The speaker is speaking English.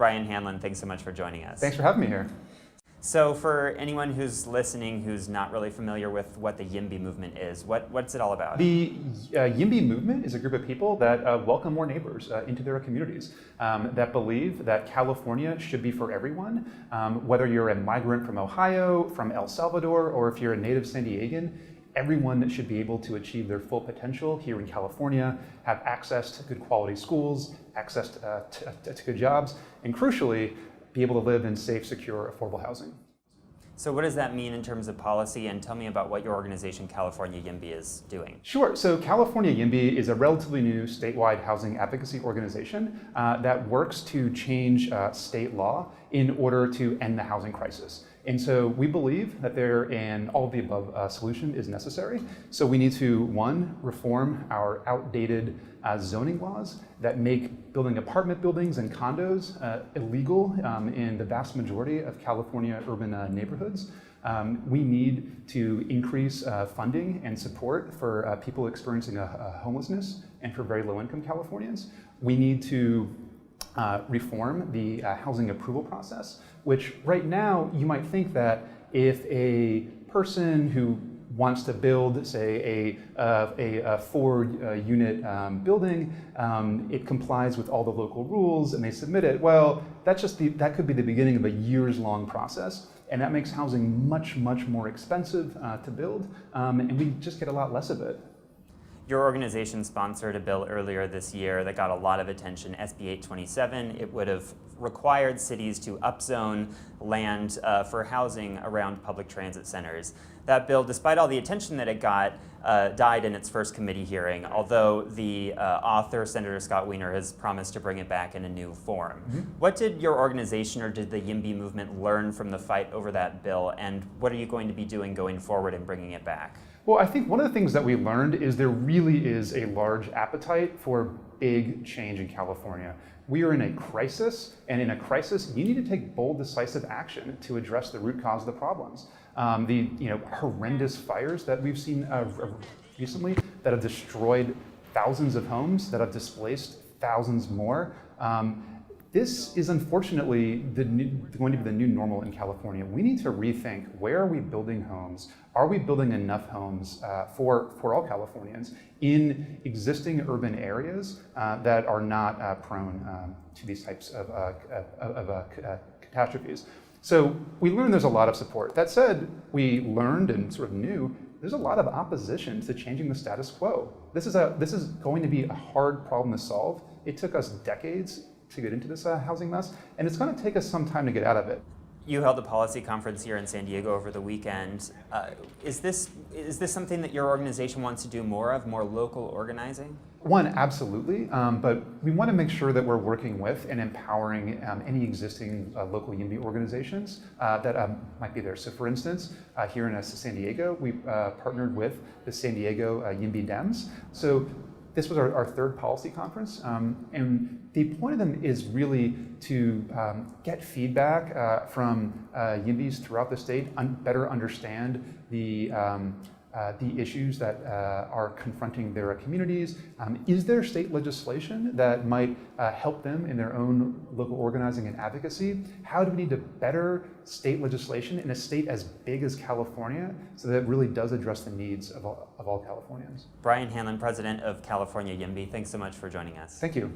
Brian Hanlon, thanks so much for joining us. Thanks for having me here. So for anyone who's listening who's not really familiar with what the YIMBY movement is, what's it all about? The YIMBY movement is a group of people that welcome more neighbors into their communities, that believe that California should be for everyone, whether you're a migrant from Ohio, from El Salvador, or if you're a native San Diegan. Everyone should be able to achieve their full potential here in California, have access to good quality schools, access to good jobs, and crucially, be able to live in safe, secure, affordable housing. So what does that mean in terms of policy? And tell me about what your organization, California YIMBY, is doing. Sure. So California YIMBY is a relatively new statewide housing advocacy organization that works to change state law in order to end the housing crisis. And so we believe that an all of the above solution is necessary. So we need to, one, reform our outdated zoning laws that make building apartment buildings and condos illegal in the vast majority of California urban neighborhoods. We need to increase funding and support for people experiencing homelessness and for very low-income Californians. We need to reform the housing approval process, which right now you might think that if a person who wants to build, say, a 4-unit building, it complies with all the local rules and they submit it, well, that could be the beginning of a years-long process. And that makes housing much, much more expensive to build, and we just get a lot less of it. Your organization sponsored a bill earlier this year that got a lot of attention, SB 827. It would have required cities to upzone land for housing around public transit centers. That bill, despite all the attention that it got, died in its first committee hearing, although the author, Senator Scott Wiener, has promised to bring it back in a new form. Mm-hmm. What did your organization or did the YIMBY movement learn from the fight over that bill, and what are you going to be doing going forward in bringing it back? Well, I think one of the things that we learned is there really is a large appetite for big change in California. We are in a crisis, and in a crisis, you need to take bold, decisive action to address the root cause of the problems. The horrendous fires that we've seen recently that have destroyed thousands of homes, that have displaced thousands more. This is unfortunately going to be the new normal in California. We need to rethink, where are we building homes? Are we building enough homes for all Californians in existing urban areas that are not prone to these types of catastrophes? So we learned there's a lot of support. That said, we learned and sort of knew there's a lot of opposition to changing the status quo. This is going to be a hard problem to solve. It took us decades to get into this housing mess, and it's going to take us some time to get out of it. You held a policy conference here in San Diego over the weekend. Is this something that your organization wants to do more of, more local organizing? One, absolutely, but we want to make sure that we're working with and empowering any existing local YIMBY organizations that might be there. So for instance, here in San Diego, we partnered with the San Diego YIMBY Dems. So this was our third policy conference, and the point of them is really to get feedback from YIMBYs throughout the state, better understand the issues that are confronting their communities. Is there state legislation that might help them in their own local organizing and advocacy? How do we need to better state legislation in a state as big as California so that it really does address the needs of all Californians? Brian Hanlon, president of California YIMBY, thanks so much for joining us. Thank you.